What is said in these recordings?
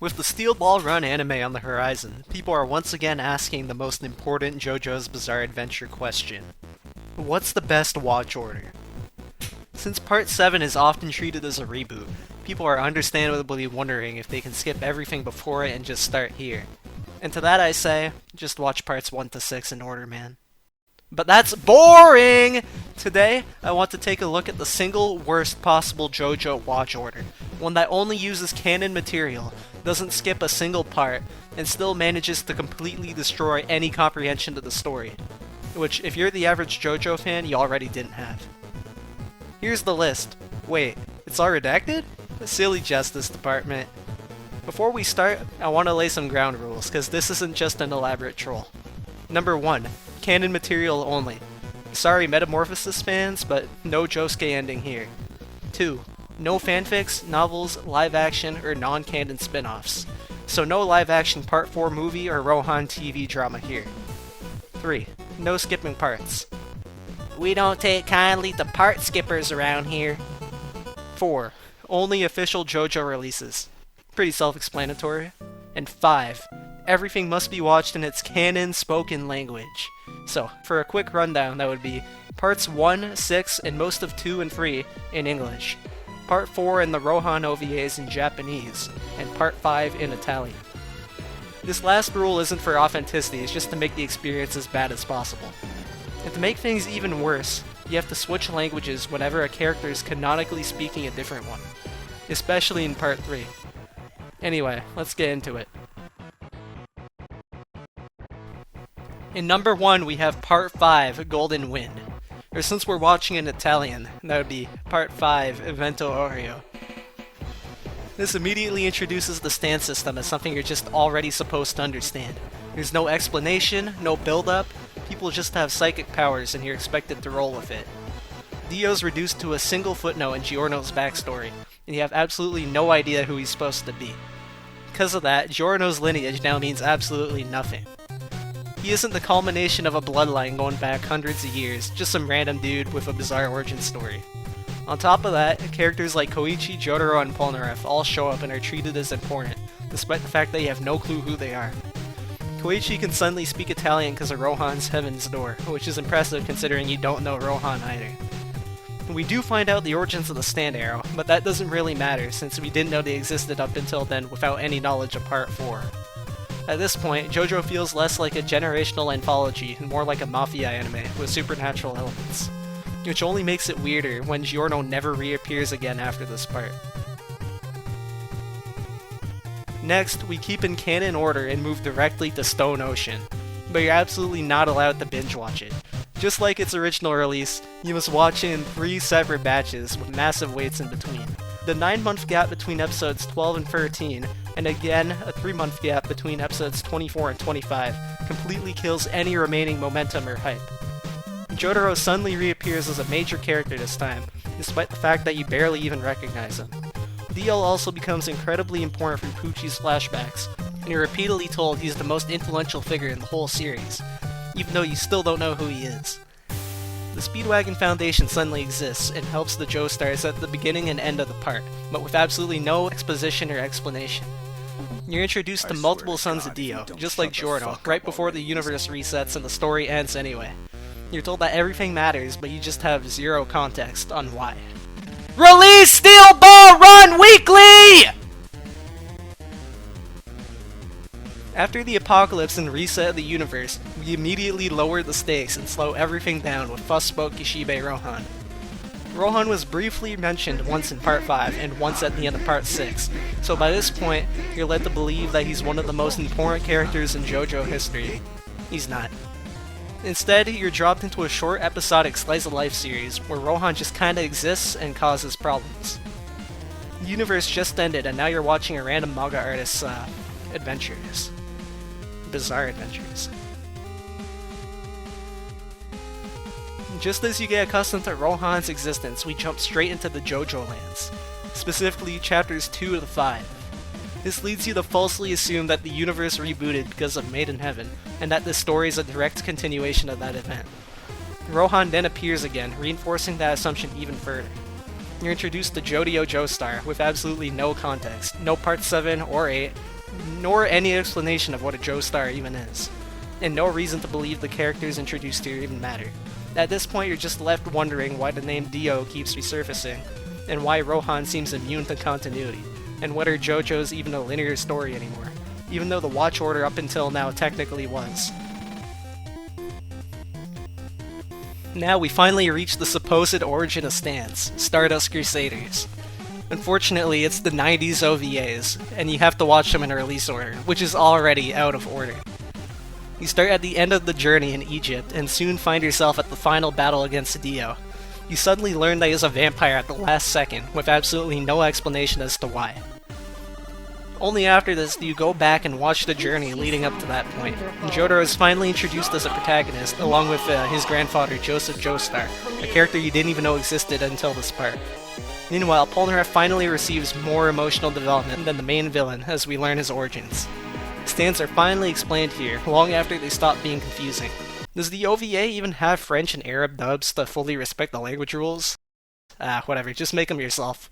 With the Steel Ball Run anime on the horizon, people are once again asking the most important JoJo's Bizarre Adventure question. What's the best watch order? Since Part 7 is often treated as a reboot, people are understandably wondering if they can skip everything before it and just start here. And to that I say, just watch Parts 1 to 6 in order, man. But that's boring! Today, I want to take a look at the single worst possible JoJo watch order. One that only uses canon material, doesn't skip a single part, and still manages to completely destroy any comprehension of the story. Which, if you're the average JoJo fan, you already didn't have. Here's the list. Wait, it's all redacted? Silly Justice Department. Before we start, I want to lay some ground rules, because this isn't just an elaborate troll. Number 1. Canon material only. Sorry Metamorphosis fans, but no Josuke ending here. 2. No fanfics, novels, live action, or non-canon spin-offs. So no live action Part 4 movie or Rohan TV drama here. 3. No skipping parts. We don't take kindly to part skippers around here. 4. Only official JoJo releases. Pretty self-explanatory. And 5. Everything must be watched in its canon spoken language. So, for a quick rundown, that would be Parts 1, 6, and most of 2 and 3 in English, Part 4 and the Rohan OVAs in Japanese, and Part 5 in Italian. This last rule isn't for authenticity, it's just to make the experience as bad as possible. And to make things even worse, you have to switch languages whenever a character is canonically speaking a different one, especially in Part 3. Anyway, let's get into it. In number 1, we have Part 5, Golden Wind. Or since we're watching in Italian, that would be Part 5, Evento Oreo. This immediately introduces the stand system as something you're just already supposed to understand. There's no explanation, no build-up, people just have psychic powers and you're expected to roll with it. Dio's reduced to a single footnote in Giorno's backstory, and you have absolutely no idea who he's supposed to be. Because of that, Giorno's lineage now means absolutely nothing. He isn't the culmination of a bloodline going back hundreds of years, just some random dude with a bizarre origin story. On top of that, characters like Koichi, Jotaro, and Polnareff all show up and are treated as important, despite the fact that you have no clue who they are. Koichi can suddenly speak Italian because of Rohan's Heaven's Door, which is impressive considering you don't know Rohan either. We do find out the origins of the Stand Arrow, but that doesn't really matter since we didn't know they existed up until then without any knowledge of Part 4. At this point, JoJo feels less like a generational anthology and more like a mafia anime with supernatural elements, which only makes it weirder when Giorno never reappears again after this part. Next, we keep in canon order and move directly to Stone Ocean, but you're absolutely not allowed to binge watch it. Just like its original release, you must watch it in 3 separate batches with massive waits in between. The 9-month gap between episodes 12 and 13, and again a 3-month gap between episodes 24 and 25, completely kills any remaining momentum or hype. Jotaro suddenly reappears as a major character this time, despite the fact that you barely even recognize him. Dio also becomes incredibly important from Pucci's flashbacks, and you're repeatedly told he's the most influential figure in the whole series, even though you still don't know who he is. The Speedwagon Foundation suddenly exists and helps the Joestars at the beginning and end of the part, but with absolutely no exposition or explanation. You're introduced to multiple sons of Dio, just like Giorno, right before the universe resets and the story ends anyway. You're told that everything matters, but you just have zero context on why. Release Steel Ball Run weekly! After the apocalypse and reset of the universe, we immediately lower the stakes and slow everything down with fuss-spoke Kishibe Rohan. Rohan was briefly mentioned once in Part 5 and once at the end of Part 6, so by this point, you're led to believe that he's one of the most important characters in JoJo history. He's not. Instead, you're dropped into a short episodic slice-of-life series where Rohan just kinda exists and causes problems. The universe just ended and now you're watching a random manga artist's, adventures. Bizarre adventures. Just as you get accustomed to Rohan's existence, we jump straight into the JoJo lands, specifically chapters 2 to 5. This leads you to falsely assume that the universe rebooted because of Made in Heaven, and that this story is a direct continuation of that event. Rohan then appears again, reinforcing that assumption even further. you're introduced to Jodio Joestar with absolutely no context, no Part 7 or 8, nor any explanation of what a Joestar even is, and no reason to believe the characters introduced here even matter. At this point, you're just left wondering why the name Dio keeps resurfacing, and why Rohan seems immune to continuity, and whether JoJo's even a linear story anymore, even though the watch order up until now technically was. Now we finally reach the supposed origin of Stans, Stardust Crusaders. Unfortunately, it's the 90s OVAs, and you have to watch them in release order, which is already out of order. You start at the end of the journey in Egypt, and soon find yourself at the final battle against Dio. You suddenly learn that he is a vampire at the last second, with absolutely no explanation as to why. Only after this do you go back and watch the journey leading up to that point. And Jotaro is finally introduced as a protagonist, along with his grandfather Joseph Joestar, a character you didn't even know existed until this part. Meanwhile, Polnareff finally receives more emotional development than the main villain as we learn his origins. Stans are finally explained here, long after they stop being confusing. Does the OVA even have French and Arab dubs to fully respect the language rules? Whatever, just make them yourself.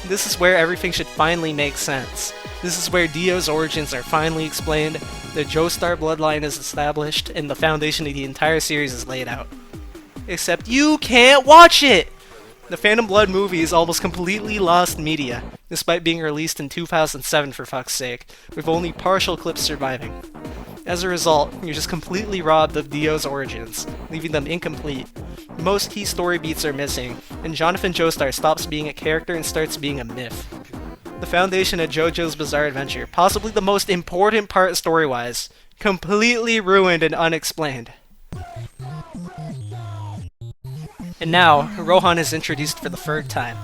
This is where everything should finally make sense. This is where Dio's origins are finally explained, the Joestar bloodline is established, and the foundation of the entire series is laid out. Except you can't watch it! The Phantom Blood movie is almost completely lost media, despite being released in 2007 for fuck's sake, with only partial clips surviving. As a result, you're just completely robbed of Dio's origins, leaving them incomplete. Most key story beats are missing, and Jonathan Joestar stops being a character and starts being a myth. The foundation of JoJo's Bizarre Adventure, possibly the most important part story-wise, completely ruined and unexplained. And now, Rohan is introduced for the third time.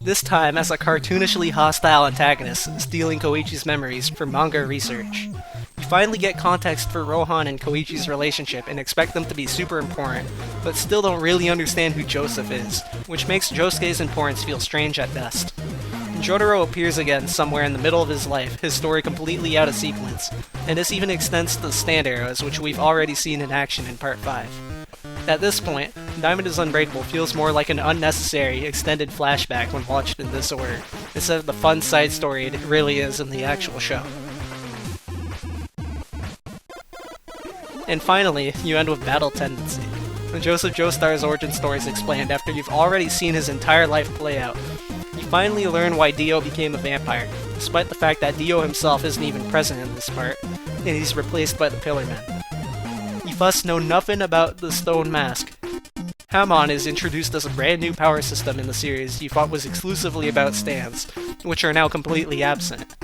This time as a cartoonishly hostile antagonist, stealing Koichi's memories for manga research. You finally get context for Rohan and Koichi's relationship and expect them to be super important, but still don't really understand who Joseph is, which makes Josuke's importance feel strange at best. Jotaro appears again somewhere in the middle of his life, his story completely out of sequence, and this even extends to the stand arrows, which we've already seen in action in Part 5. At this point, Diamond is Unbreakable feels more like an unnecessary, extended flashback when watched in this order, instead of the fun side story it really is in the actual show. And finally, you end with Battle Tendency. When Joseph Joestar's origin story is explained after you've already seen his entire life play out. You finally learn why Dio became a vampire, despite the fact that Dio himself isn't even present in this part, and he's replaced by the Pillar Men. You thus know nothing about the Stone Mask. Hamon is introduced as a brand new power system in the series you thought was exclusively about stands, which are now completely absent.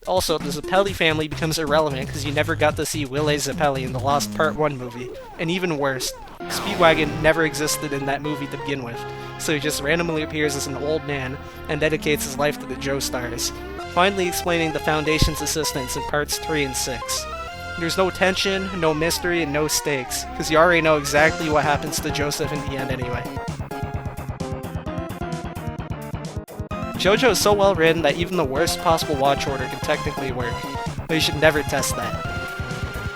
Also, the Zeppeli family becomes irrelevant because you never got to see Wille Zeppeli in the Lost Part 1 movie, and even worse, Speedwagon never existed in that movie to begin with, so he just randomly appears as an old man and dedicates his life to the Joestars, finally explaining the Foundation's assistance in Parts 3 and 6. There's no tension, no mystery, and no stakes, because you already know exactly what happens to Joseph in the end anyway. JoJo is so well written that even the worst possible watch order can technically work, but you should never test that.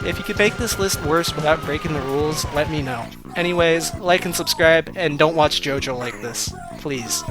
If you could make this list worse without breaking the rules, let me know. Anyways, like and subscribe, and don't watch JoJo like this. Please.